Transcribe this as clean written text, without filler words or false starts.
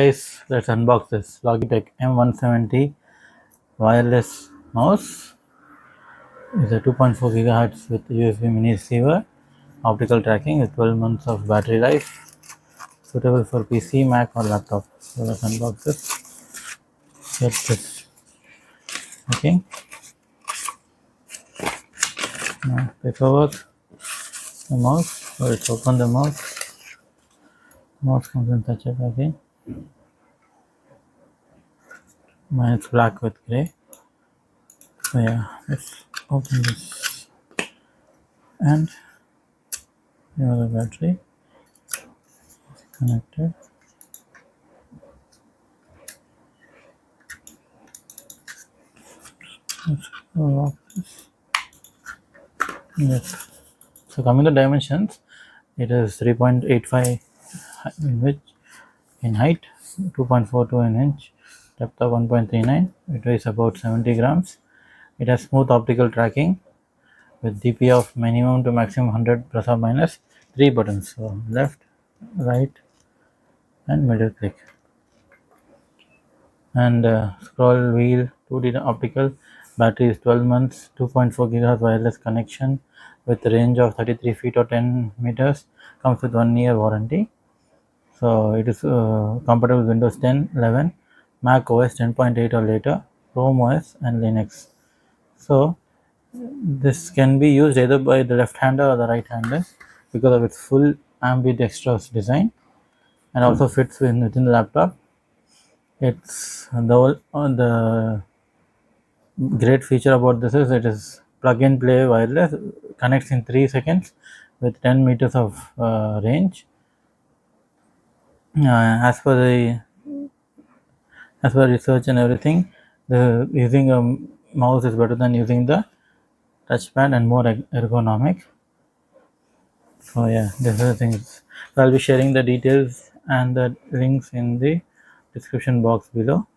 Guys, let's unbox this Logitech M170 wireless mouse. It's a 2.4 GHz with USB mini receiver, optical tracking with 12 months of battery life, suitable for PC, Mac or laptop. So let's unbox this. Get this. Okay. Now paperwork, the mouse. So let's open the mouse. Mouse comes in such a package. Mine is black with grey. So yeah, let's open this. And here the battery is connected. Let's unlock this. Yes. So coming to dimensions, it is 3.85 in height, 2.42 in inch, depth of 1.39. It weighs about 70 grams. It has smooth optical tracking with DP of minimum to maximum 100 plus or minus 3 buttons. So left, right, and middle click. And scroll wheel, 2D optical. Battery is 12 months, 2.4 GHz wireless connection with a range of 33 feet or 10 meters. Comes with 1 year warranty. So it is compatible with Windows 10, 11, Mac OS 10.8 or later, Chrome OS and Linux. So this can be used either by the left hander or the right hander because of its full ambidextrous design, and also fits within the laptop. It's the great feature about this is it is plug and play wireless, connects in 3 seconds with 10 meters of range. As per research and everything, using a mouse is better than using the touchpad and more ergonomic. So yeah, these are the things. So I'll be sharing the details and the links in the description box below.